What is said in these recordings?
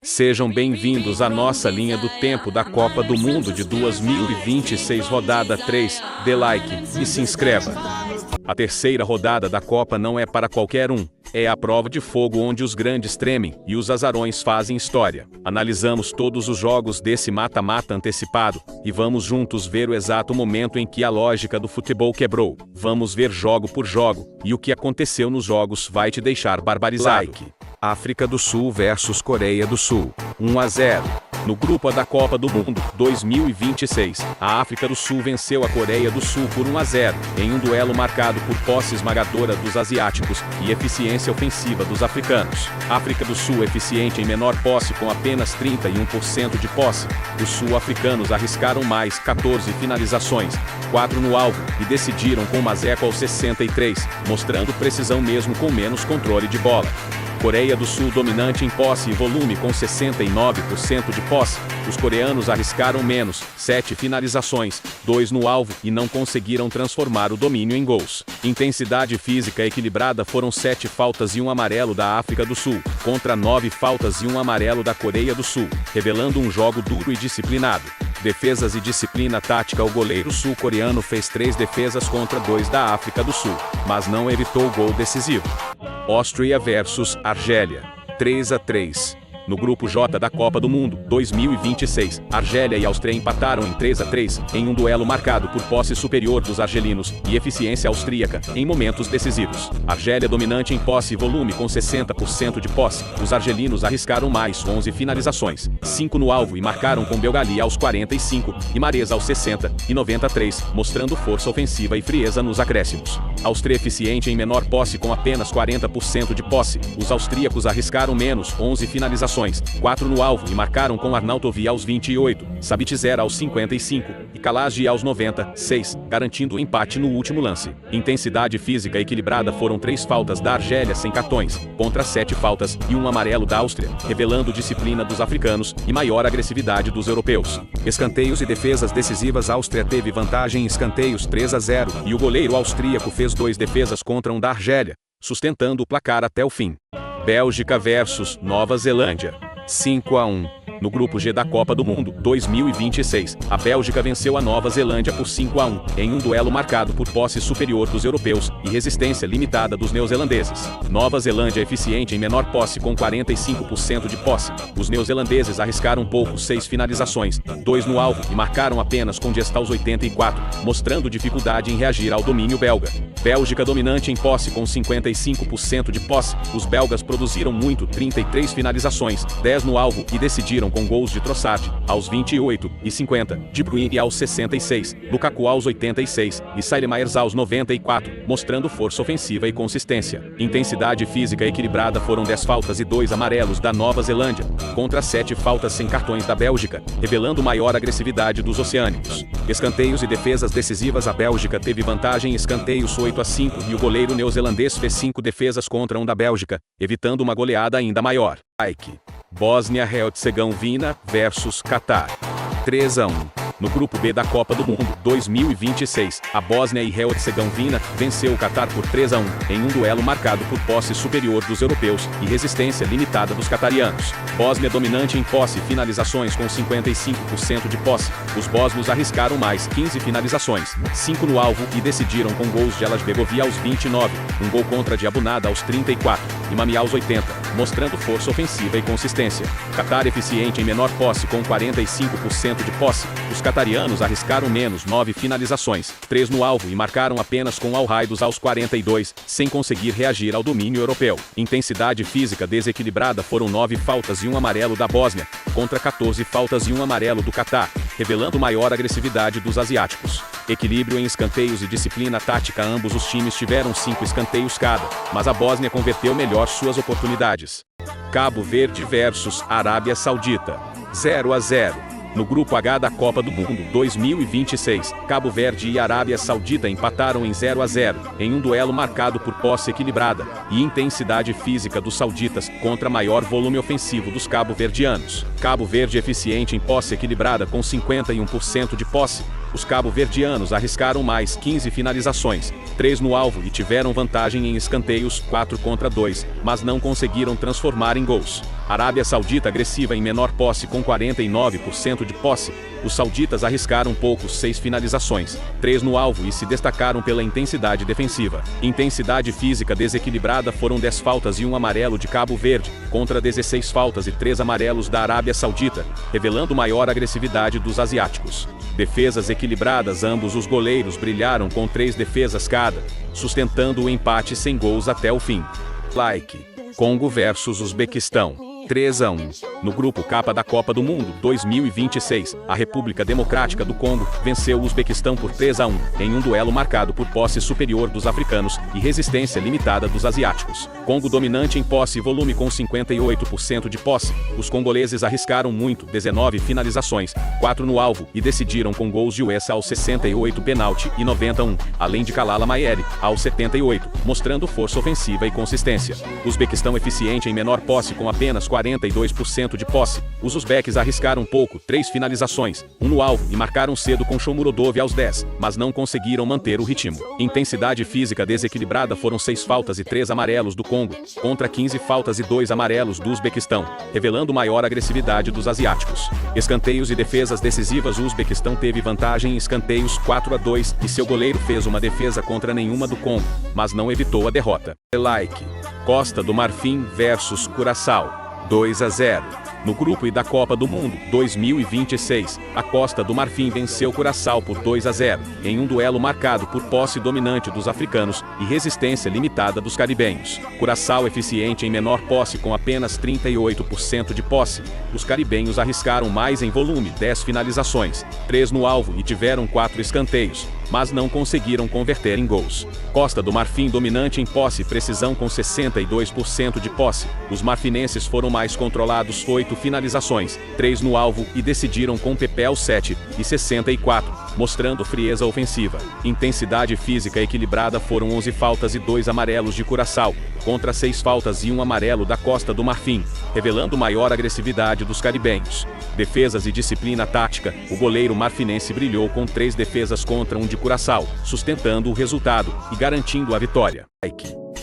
Sejam bem-vindos à nossa linha do tempo da Copa do Mundo de 2026 rodada 3, dê like e se inscreva. A terceira rodada da Copa não é para qualquer um, é a prova de fogo onde os grandes tremem e os azarões fazem história. Analisamos todos os jogos desse mata-mata antecipado e vamos juntos ver o exato momento em que a lógica do futebol quebrou. Vamos ver jogo por jogo e o que aconteceu nos jogos vai te deixar barbarizado. África do Sul versus Coreia do Sul, 1-0. No grupo A da Copa do Mundo 2026, a África do Sul venceu a Coreia do Sul por 1-0, em um duelo marcado por posse esmagadora dos asiáticos e eficiência ofensiva dos africanos. África do Sul eficiente em menor posse com apenas 31% de posse. Os sul-africanos arriscaram mais 14 finalizações, 4 no alvo, e decidiram com Mazeco aos 63, mostrando precisão mesmo com menos controle de bola. Coreia do Sul dominante em posse e volume com 69% de posse. Os coreanos arriscaram menos, 7 finalizações, 2 no alvo e não conseguiram transformar o domínio em gols. Intensidade física equilibrada foram 7 faltas e 1 amarelo da África do Sul, contra 9 faltas e 1 amarelo da Coreia do Sul, revelando um jogo duro e disciplinado. Defesas e disciplina tática. O goleiro sul-coreano fez 3 defesas contra 2 da África do Sul, mas não evitou o gol decisivo. Áustria versus Argélia, 3-3. No grupo J da Copa do Mundo 2026, Argélia e Áustria empataram em 3-3, em um duelo marcado por posse superior dos argelinos e eficiência austríaca em momentos decisivos. Argélia dominante em posse e volume com 60% de posse. Os argelinos arriscaram mais 11 finalizações, 5 no alvo e marcaram com Belgali aos 45 e Mahrez aos 60 e 93, mostrando força ofensiva e frieza nos acréscimos. Áustria eficiente em menor posse com apenas 40% de posse. Os austríacos arriscaram menos 11 finalizações, 4 no alvo e marcaram com Arnautovi aos 28, Sabitzer aos 55 e Kalagi aos 96, garantindo o empate no último lance. Intensidade física equilibrada foram 3 faltas da Argélia sem cartões, contra 7 faltas e 1 amarelo da Áustria, revelando disciplina dos africanos e maior agressividade dos europeus. Escanteios e defesas decisivas. A Áustria teve vantagem em escanteios 3-0 e o goleiro austríaco fez 2 defesas contra 1 da Argélia, sustentando o placar até o fim. Bélgica versus Nova Zelândia, 5-1. No grupo G da Copa do Mundo 2026, a Bélgica venceu a Nova Zelândia por 5-1, em um duelo marcado por posse superior dos europeus e resistência limitada dos neozelandeses. Nova Zelândia eficiente em menor posse com 45% de posse. Os neozelandeses arriscaram pouco 6 finalizações, 2 no alvo e marcaram apenas com Gesta aos 84, mostrando dificuldade em reagir ao domínio belga. Bélgica dominante em posse com 55% de posse. Os belgas produziram muito, 33 finalizações, 10 no alvo e decidiram com gols de Trossard aos 28 e 50, De Bruyne aos 66, Lukaku aos 86 e Saelemaers aos 94, mostrando força ofensiva e consistência. Intensidade física equilibrada. Foram 10 faltas e 2 amarelos da Nova Zelândia, contra 7 faltas sem cartões da Bélgica, revelando maior agressividade dos oceânicos. Escanteios e defesas decisivas. A Bélgica teve vantagem em escanteios 8-5 e o goleiro neozelandês fez 5 defesas contra 1 da Bélgica, evitando uma goleada ainda maior. Bósnia-Herzegovina versus Catar, 3-1. No grupo B da Copa do Mundo 2026, a Bósnia e Herzegovina venceu o Catar por 3-1, em um duelo marcado por posse superior dos europeus e resistência limitada dos catarianos. Bósnia dominante em posse e finalizações com 55% de posse. Os bósnios arriscaram mais 15 finalizações, 5 no alvo e decidiram com gols de Alasbegovi aos 29, um gol contra de Abunada aos 34 e Mami aos 80, mostrando força ofensiva e consistência. Catar eficiente em menor posse com 45% de posse. Os catarianos arriscaram menos 9 finalizações, 3 no alvo e marcaram apenas com Al-Raidos aos 42, sem conseguir reagir ao domínio europeu. Intensidade física desequilibrada. Foram 9 faltas e 1 amarelo da Bósnia, contra 14 faltas e 1 amarelo do Catar, revelando maior agressividade dos asiáticos. Equilíbrio em escanteios e disciplina tática. Ambos os times tiveram 5 escanteios cada, mas a Bósnia converteu melhor suas oportunidades. Cabo Verde versus Arábia Saudita, 0-0. No grupo H da Copa do Mundo 2026, Cabo Verde e Arábia Saudita empataram em 0-0, em um duelo marcado por posse equilibrada e intensidade física dos sauditas contra maior volume ofensivo dos cabo-verdianos. Cabo Verde eficiente em posse equilibrada com 51% de posse. Os cabo-verdianos arriscaram mais 15 finalizações, 3 no alvo e tiveram vantagem em escanteios 4 contra 2, mas não conseguiram transformar em gols. Arábia Saudita agressiva em menor posse com 49% de posse. Os sauditas arriscaram poucos 6 finalizações, 3 no alvo e se destacaram pela intensidade defensiva. Intensidade física desequilibrada foram 10 faltas e 1 amarelo de Cabo Verde, contra 16 faltas e 3 amarelos da Arábia Saudita, revelando maior agressividade dos asiáticos. Defesas equilibradas, ambos os goleiros brilharam com 3 defesas cada, sustentando o empate sem gols até o fim. Congo versus Uzbequistão. 3-1. No grupo K da Copa do Mundo 2026, a República Democrática do Congo venceu o Uzbequistão por 3-1, em um duelo marcado por posse superior dos africanos e resistência limitada dos asiáticos. Congo dominante em posse e volume com 58% de posse. Os congoleses arriscaram muito, 19 finalizações, 4 no alvo e decidiram com gols de Uessa aos 68 penalti e 91, além de Kalala Mayele, aos 78, mostrando força ofensiva e consistência. Uzbequistão eficiente em menor posse com apenas 42% de posse. Os uzbeques arriscaram pouco, 3 finalizações, 1 no alvo e marcaram cedo com Shomurodov aos 10, mas não conseguiram manter o ritmo. Intensidade física desequilibrada foram 6 faltas e 3 amarelos do Congo, contra 15 faltas e 2 amarelos do Uzbequistão, revelando maior agressividade dos asiáticos. Escanteios e defesas decisivas. O Uzbequistão teve vantagem em escanteios 4-2 e seu goleiro fez uma defesa contra nenhuma do Congo, mas não evitou a derrota. Costa do Marfim versus Curaçao. 2-0. No grupo I da Copa do Mundo 2026, a Costa do Marfim venceu Curaçao por 2-0, em um duelo marcado por posse dominante dos africanos e resistência limitada dos caribenhos. Curaçao eficiente em menor posse com apenas 38% de posse. Os caribenhos arriscaram mais em volume, 10 finalizações, 3 no alvo e tiveram 4 escanteios, mas não conseguiram converter em gols. Costa do Marfim dominante em posse e precisão com 62% de posse. Os marfinenses foram mais controlados, 8 finalizações, 3 no alvo e decidiram com Pepel 7 e 64, mostrando frieza ofensiva. Intensidade física equilibrada foram 11 faltas e 2 amarelos de Curaçao, contra 6 faltas e 1 amarelo da Costa do Marfim, revelando maior agressividade dos caribenhos. Defesas e disciplina tática. O goleiro marfinense brilhou com 3 defesas contra 1 de Curaçao, sustentando o resultado e garantindo a vitória.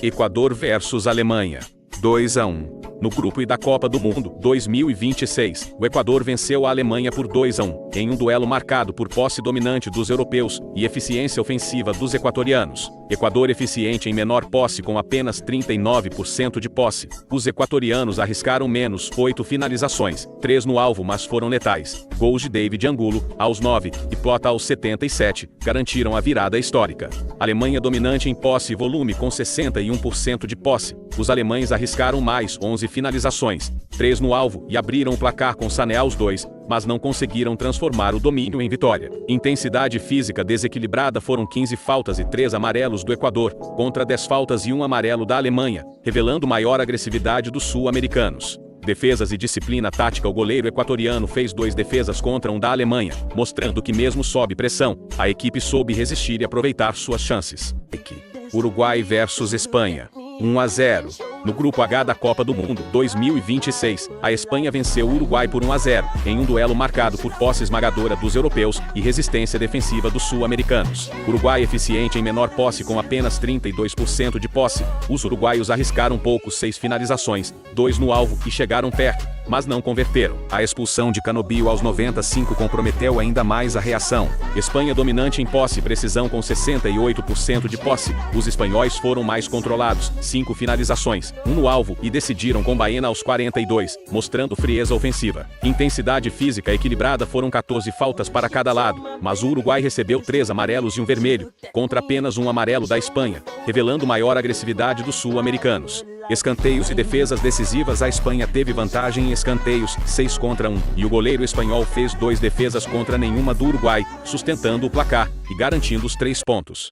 Equador versus Alemanha. 2-1. No grupo I da Copa do Mundo 2026, o Equador venceu a Alemanha por 2-1, em um duelo marcado por posse dominante dos europeus e eficiência ofensiva dos equatorianos. Equador eficiente em menor posse com apenas 39% de posse. Os equatorianos arriscaram menos 8 finalizações, 3 no alvo, mas foram letais. Gols de David Angulo, aos 9, e Plota aos 77, garantiram a virada histórica. Alemanha dominante em posse e volume com 61% de posse. Os alemães arriscaram mais 11 finalizações, 3 no alvo e abriram o placar com Sané aos 2, mas não conseguiram transformar o domínio em vitória. Intensidade física desequilibrada foram 15 faltas e 3 amarelos do Equador, contra 10 faltas e 1 amarelo da Alemanha, revelando maior agressividade dos sul-americanos. Defesas e disciplina tática. O goleiro equatoriano fez 2 defesas contra 1 da Alemanha, mostrando que mesmo sob pressão, a equipe soube resistir e aproveitar suas chances. Uruguai versus Espanha. 1-0. No grupo H da Copa do Mundo 2026, a Espanha venceu o Uruguai por 1-0, em um duelo marcado por posse esmagadora dos europeus e resistência defensiva dos sul-americanos. Uruguai eficiente em menor posse com apenas 32% de posse. Os uruguaios arriscaram poucos 6 finalizações, 2 no alvo e chegaram perto, mas não converteram. A expulsão de Canobio aos 95 comprometeu ainda mais a reação. Espanha dominante em posse e precisão com 68% de posse. Os espanhóis foram mais controlados, 5 finalizações, 1 no alvo e decidiram com Baena aos 42, mostrando frieza ofensiva. Intensidade física equilibrada. Foram 14 faltas para cada lado, mas o Uruguai recebeu 3 amarelos e 1 vermelho, contra apenas 1 amarelo da Espanha, revelando maior agressividade dos sul-americanos. Escanteios e defesas decisivas. A Espanha teve vantagem em escanteios, 6 contra 1, e o goleiro espanhol fez 2 defesas contra nenhuma do Uruguai, sustentando o placar e garantindo os 3 pontos.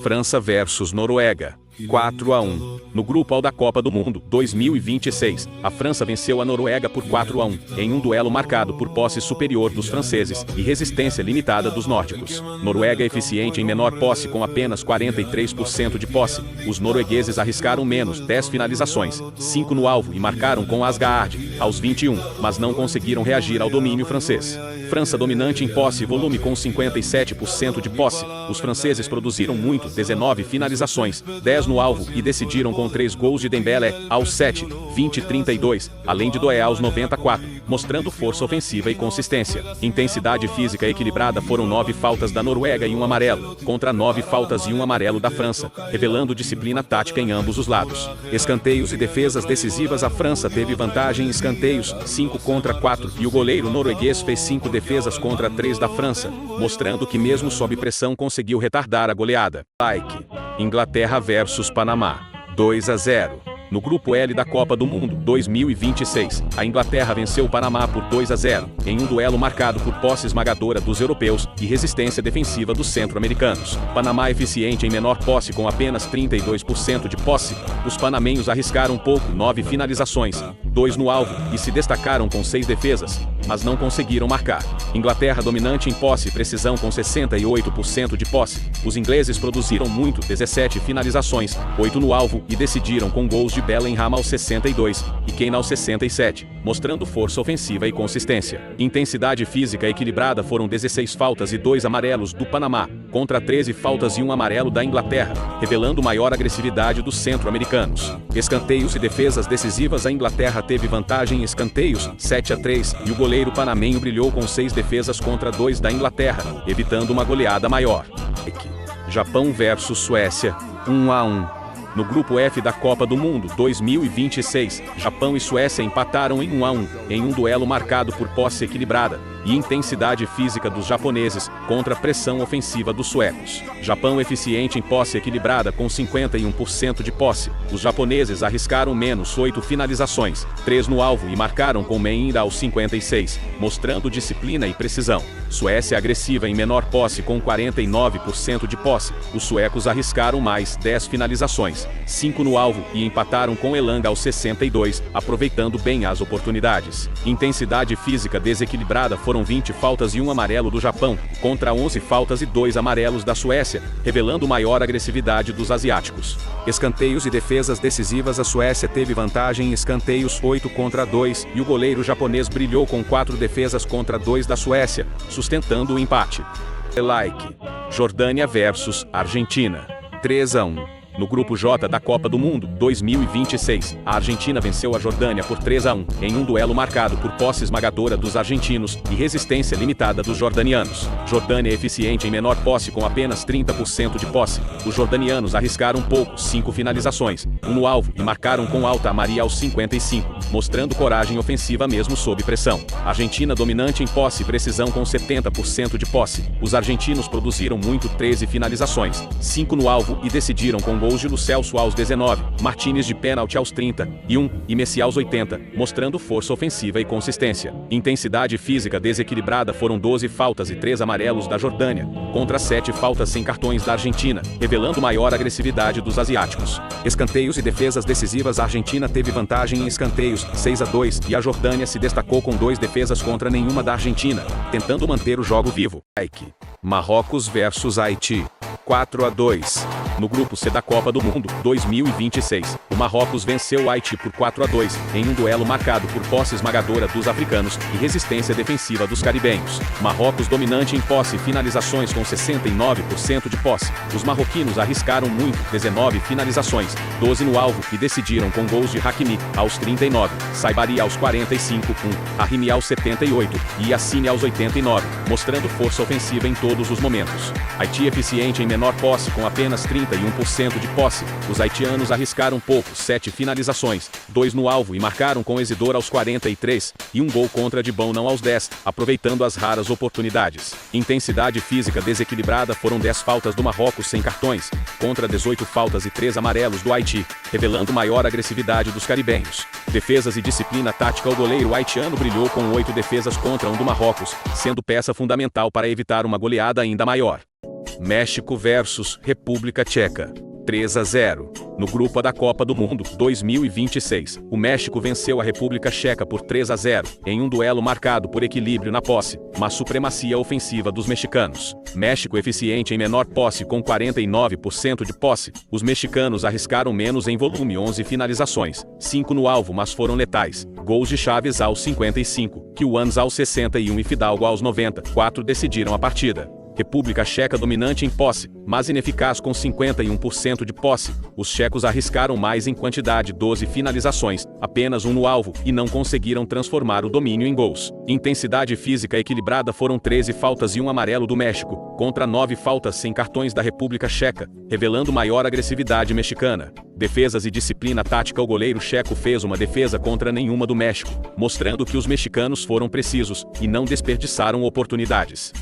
França versus Noruega. 4-1. No grupo A da Copa do Mundo 2026, a França venceu a Noruega por 4-1, em um duelo marcado por posse superior dos franceses e resistência limitada dos nórdicos. Noruega eficiente em menor posse com apenas 43% de posse. Os noruegueses arriscaram menos 10 finalizações, 5 no alvo e marcaram com Asgard, aos 21, mas não conseguiram reagir ao domínio francês. França dominante em posse e volume com 57% de posse. Os franceses produziram muito, 19 finalizações, 10 no alvo e decidiram com 3 gols de Dembélé, aos 7, 20 e 32, além de Doué aos 94, mostrando força ofensiva e consistência. Intensidade física equilibrada foram 9 faltas da Noruega e um amarelo, contra 9 faltas e um amarelo da França, revelando disciplina tática em ambos os lados. Escanteios e defesas decisivas. A França teve vantagem em escanteios, 5-4, e o goleiro norueguês fez 5 defesas contra 3 da França, mostrando que mesmo sob pressão conseguiu retardar a goleada. Inglaterra versus Panamá, 2-0. No grupo L da Copa do Mundo 2026, a Inglaterra venceu o Panamá por 2-0, em um duelo marcado por posse esmagadora dos europeus e resistência defensiva dos centro-americanos. Panamá eficiente em menor posse com apenas 32% de posse. Os panamenhos arriscaram pouco, 9 finalizações, 2 no alvo e se destacaram com 6 defesas, mas não conseguiram marcar. Inglaterra dominante em posse e precisão com 68% de posse. Os ingleses produziram muito, 17 finalizações, 8 no alvo e decidiram com gols de Bellingham aos 62 e Kane aos 67, mostrando força ofensiva e consistência. Intensidade física equilibrada foram 16 faltas e 2 amarelos do Panamá, contra 13 faltas e um amarelo da Inglaterra, revelando maior agressividade dos centro-americanos. Escanteios e defesas decisivas. A Inglaterra teve vantagem em escanteios, 7-3, e o goleiro panamenho brilhou com 6 defesas contra 2 da Inglaterra, evitando uma goleada maior. Japão versus Suécia, 1-1. No grupo F da Copa do Mundo 2026, Japão e Suécia empataram em 1-1, em um duelo marcado por posse equilibrada e intensidade física dos japoneses contra a pressão ofensiva dos suecos. Japão eficiente em posse equilibrada com 51% de posse. Os japoneses arriscaram menos 8 finalizações, 3 no alvo e marcaram com Meinda aos 56, mostrando disciplina e precisão. Suécia agressiva em menor posse com 49% de posse. Os suecos arriscaram mais 10 finalizações, 5 no alvo e empataram com Elanga aos 62, aproveitando bem as oportunidades. Intensidade física desequilibrada. Foram 20 faltas e um amarelo do Japão, contra 11 faltas e 2 amarelos da Suécia, revelando maior agressividade dos asiáticos. Escanteios e defesas decisivas. A Suécia teve vantagem em escanteios, 8-2, e o goleiro japonês brilhou com 4 defesas contra 2 da Suécia, sustentando o empate. Jordânia versus Argentina, 3-1. No grupo J da Copa do Mundo 2026, a Argentina venceu a Jordânia por 3-1, em um duelo marcado por posse esmagadora dos argentinos e resistência limitada dos jordanianos. Jordânia eficiente em menor posse com apenas 30% de posse. Os jordanianos arriscaram pouco, 5 finalizações, 1 no alvo e marcaram com alta Maria aos 55, mostrando coragem ofensiva mesmo sob pressão. Argentina dominante em posse e precisão com 70% de posse. Os argentinos produziram muito, 13 finalizações, 5 no alvo e decidiram com gols de Lo Celso aos 19, Martínez de pênalti aos 31 e Messi aos 80, mostrando força ofensiva e consistência. Intensidade física desequilibrada. Foram 12 faltas e 3 amarelos da Jordânia, contra 7 faltas sem cartões da Argentina, revelando maior agressividade dos asiáticos. Escanteios e defesas decisivas. A Argentina teve vantagem em escanteios, 6-2, e a Jordânia se destacou com 2 defesas contra nenhuma da Argentina, tentando manter o jogo vivo. Marrocos versus Haiti, 4-2. No grupo C da Copa do Mundo 2026, o Marrocos venceu o Haiti por 4-2, em um duelo marcado por posse esmagadora dos africanos e resistência defensiva dos caribenhos. Marrocos dominante em posse e finalizações com 69% de posse. Os marroquinos arriscaram muito, 19 finalizações, 12 no alvo e decidiram com gols de Hakimi aos 39, Saibari aos 45, Rahimi aos 78 e Yassine aos 89, mostrando força ofensiva em todos os momentos. Haiti eficiente em menor posse com apenas 31% de posse. Os haitianos arriscaram pouco, 7 finalizações, 2 no alvo e marcaram com Isidore aos 43 e um gol contra de Bão aos 10, aproveitando as raras oportunidades. Intensidade física desequilibrada. Foram 10 faltas do Marrocos sem cartões, contra 18 faltas e 3 amarelos do Haiti, revelando maior agressividade dos caribenhos. Defesas e disciplina tática. O goleiro haitiano brilhou com 8 defesas contra 1 do Marrocos, sendo peça fundamental para evitar uma goleada ainda maior. México versus República Tcheca, 3-0. No grupo A da Copa do Mundo 2026, o México venceu a República Checa por 3-0, em um duelo marcado por equilíbrio na posse, mas supremacia ofensiva dos mexicanos. México eficiente em menor posse com 49% de posse. Os mexicanos arriscaram menos em volume, 11 finalizações, 5 no alvo, mas foram letais. Gols de Chaves aos 55, Kiwans aos 61 e Fidalgo aos 94 decidiram a partida. República Checa dominante em posse, mas ineficaz com 51% de posse. Os checos arriscaram mais em quantidade, 12 finalizações, apenas um no alvo, e não conseguiram transformar o domínio em gols. Intensidade física equilibrada, foram 13 faltas e um amarelo do México, contra 9 faltas sem cartões da República Checa, revelando maior agressividade mexicana. Defesas e disciplina tática. O goleiro checo fez uma defesa contra nenhuma do México, mostrando que os mexicanos foram precisos e não desperdiçaram oportunidades.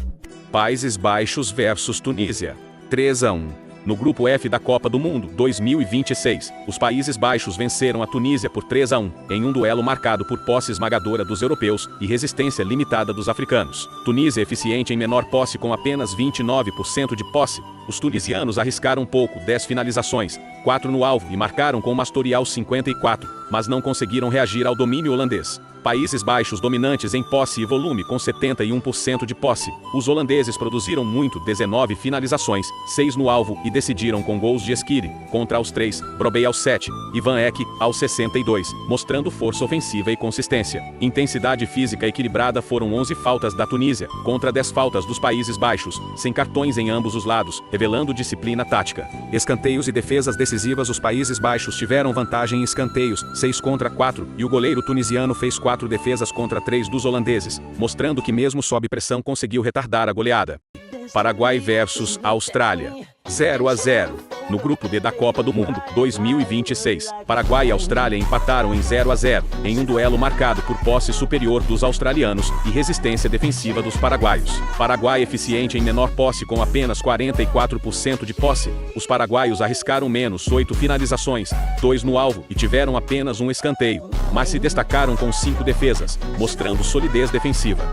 Países Baixos versus Tunísia, 3-1. No grupo F da Copa do Mundo 2026, os Países Baixos venceram a Tunísia por 3-1, em um duelo marcado por posse esmagadora dos europeus e resistência limitada dos africanos. Tunísia eficiente em menor posse com apenas 29% de posse. Os tunisianos arriscaram pouco, 10 finalizações, 4 no alvo, e marcaram com Mastorial 54, mas não conseguiram reagir ao domínio holandês. Países Baixos dominantes em posse e volume com 71% de posse. Os holandeses produziram muito, 19 finalizações, 6 no alvo, e decidiram com gols de Esquire, contra aos 3, Brobey aos 7, e Van Eck aos 62, mostrando força ofensiva e consistência. Intensidade física equilibrada, foram 11 faltas da Tunísia, contra 10 faltas dos Países Baixos, sem cartões em ambos os lados, revelando disciplina tática. Escanteios e defesas decisivas. Os Países Baixos tiveram vantagem em escanteios, 6-4, e o goleiro tunisiano fez 4 defesas contra 3 dos holandeses, mostrando que mesmo sob pressão conseguiu retardar a goleada. Paraguai versus Austrália, 0-0. No grupo D da Copa do Mundo 2026, Paraguai e Austrália empataram em 0-0, em um duelo marcado por posse superior dos australianos e resistência defensiva dos paraguaios. Paraguai eficiente em menor posse com apenas 44% de posse. Os paraguaios arriscaram menos 8 finalizações, 2 no alvo, e tiveram apenas um escanteio, mas se destacaram com 5 defesas, mostrando solidez defensiva.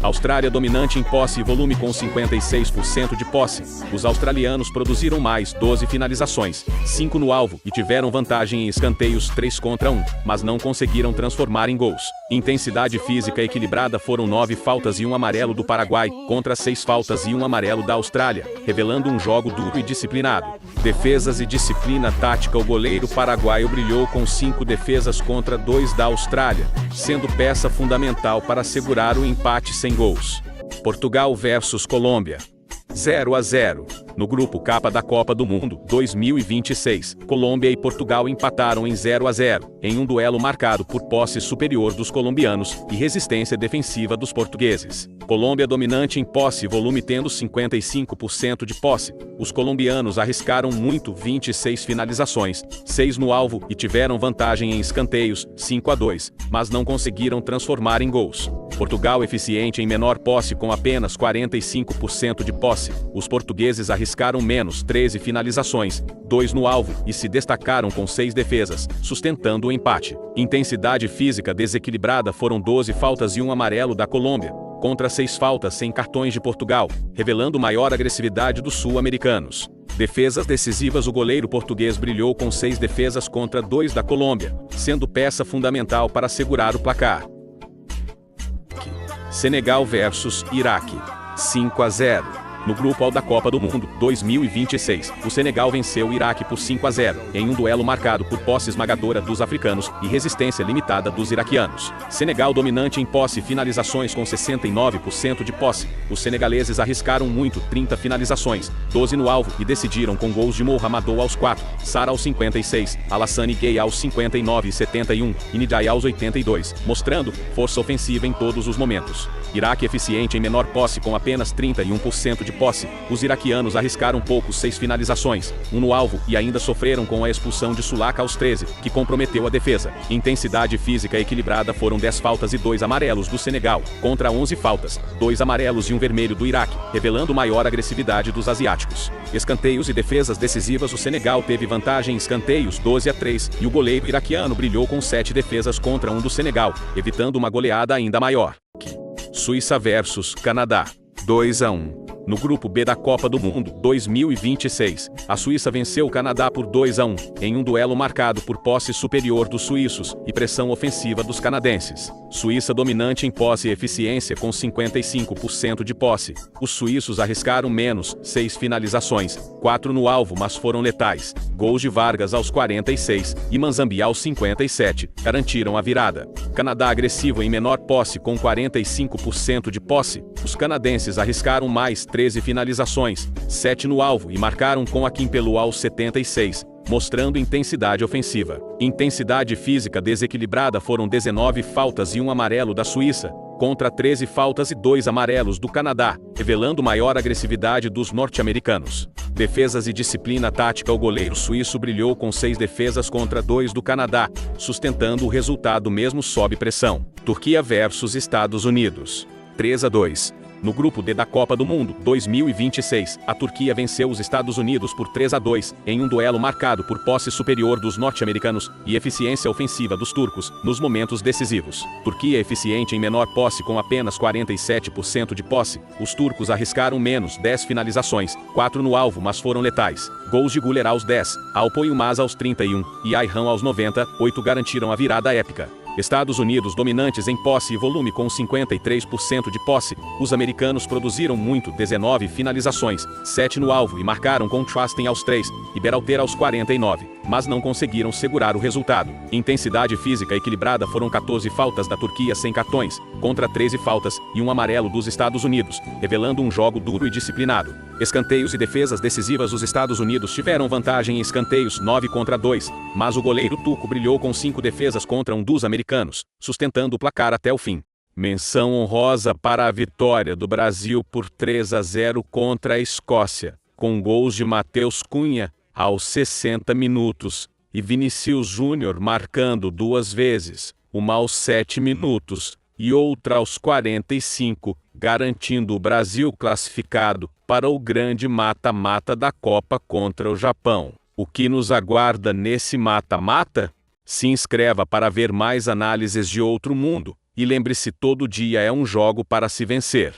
Austrália dominante em posse e volume com 56% de posse. Os australianos produziram mais, 12 finalizações, 5 no alvo, e tiveram vantagem em escanteios 3-1, mas não conseguiram transformar em gols. Intensidade física equilibrada, foram 9 faltas e um amarelo do Paraguai, contra 6 faltas e um amarelo da Austrália, revelando um jogo duro e disciplinado. Defesas e disciplina tática. O goleiro paraguaio brilhou com 5 defesas contra 2 da Austrália, sendo peça fundamental para assegurar o empate sem gols. Portugal versus Colômbia, 0-0. No grupo K da Copa do Mundo 2026, Colômbia e Portugal empataram em 0-0, em um duelo marcado por posse superior dos colombianos e resistência defensiva dos portugueses. Colômbia dominante em posse e volume, tendo 55% de posse. Os colombianos arriscaram muito, 26 finalizações, 6 no alvo, e tiveram vantagem em escanteios, 5-2, mas não conseguiram transformar em gols. Portugal eficiente em menor posse com apenas 45% de posse. Os portugueses arriscaram menos, 13 finalizações, 2 no alvo, e se destacaram com 6 defesas, sustentando o empate. Intensidade física desequilibrada, foram 12 faltas e um amarelo da Colômbia, contra 6 faltas sem cartões de Portugal, revelando maior agressividade dos sul-americanos. Defesas decisivas. O goleiro português brilhou com 6 defesas contra 2 da Colômbia, sendo peça fundamental para segurar o placar. Senegal versus Iraque, 5-0. No grupo A da Copa do Mundo 2026, o Senegal venceu o Iraque por 5-0, em um duelo marcado por posse esmagadora dos africanos e resistência limitada dos iraquianos. Senegal dominante em posse e finalizações com 69% de posse. Os senegaleses arriscaram muito, 30 finalizações, 12 no alvo, e decidiram com gols de Mohamedou aos 4, Sarr aos 56, Alassane Gueye aos 59 e 71, e Ndiaye aos 82, mostrando força ofensiva em todos os momentos. Iraque eficiente em menor posse com apenas 31% de posse. Os iraquianos arriscaram pouco, 6 finalizações, 1 no alvo, e ainda sofreram com a expulsão de Sulaka aos 13, que comprometeu a defesa. Intensidade física equilibrada, foram 10 faltas e 2 amarelos do Senegal, contra 11 faltas, 2 amarelos e um vermelho do Iraque, revelando maior agressividade dos asiáticos. Escanteios e defesas decisivas. O Senegal teve vantagem em escanteios, 12-3, e o goleiro iraquiano brilhou com 7 defesas contra 1 do Senegal, evitando uma goleada ainda maior. Suíça versus Canadá, 2-1. No grupo B da Copa do Mundo 2026, a Suíça venceu o Canadá por 2-1, em um duelo marcado por posse superior dos suíços e pressão ofensiva dos canadenses. Suíça dominante em posse e eficiência com 55% de posse. Os suíços arriscaram menos 6 finalizações, 4 no alvo, mas foram letais. Gols de Vargas aos 46 e Manzambi aos 57 garantiram a virada. Canadá agressivo em menor posse com 45% de posse. Os canadenses arriscaram mais 13 finalizações, 7 no alvo e marcaram com Akinpelu aos 76. Mostrando intensidade ofensiva. Intensidade física desequilibrada foram 19 faltas e um amarelo da Suíça, contra 13 faltas e 2 amarelos do Canadá, revelando maior agressividade dos norte-americanos. Defesas e disciplina tática. O goleiro suíço brilhou com 6 defesas contra 2 do Canadá, sustentando o resultado mesmo sob pressão. Turquia versus Estados Unidos. 3-2. No grupo D da Copa do Mundo 2026, a Turquia venceu os Estados Unidos por 3-2, em um duelo marcado por posse superior dos norte-americanos e eficiência ofensiva dos turcos nos momentos decisivos. Turquia eficiente em menor posse com apenas 47% de posse. Os turcos arriscaram menos 10 finalizações, 4 no alvo, mas foram letais. Gols de Güler aos 10, Alpo Yılmaz aos 31 e Ayhan aos 98 garantiram a virada épica. Estados Unidos dominantes em posse e volume com 53% de posse. Os americanos produziram muito, 19 finalizações, 7 no alvo e marcaram com Chasten aos 3 e Berhalter aos 49, mas não conseguiram segurar o resultado. Intensidade física equilibrada foram 14 faltas da Turquia sem cartões, contra 13 faltas e um amarelo dos Estados Unidos, revelando um jogo duro e disciplinado. Escanteios e defesas decisivas. Os Estados Unidos tiveram vantagem em escanteios 9-2, mas o goleiro turco brilhou com 5 defesas contra um dos americanos, sustentando o placar até o fim. Menção honrosa para a vitória do Brasil por 3-0 contra a Escócia, com gols de Matheus Cunha aos 60 minutos e Vinícius Júnior marcando 2 vezes, uma aos 7 minutos e outra aos 45, garantindo o Brasil classificado para o grande mata-mata da Copa contra o Japão. O que nos aguarda nesse mata-mata? Se inscreva para ver mais análises de outro mundo, e lembre-se, todo dia é um jogo para se vencer.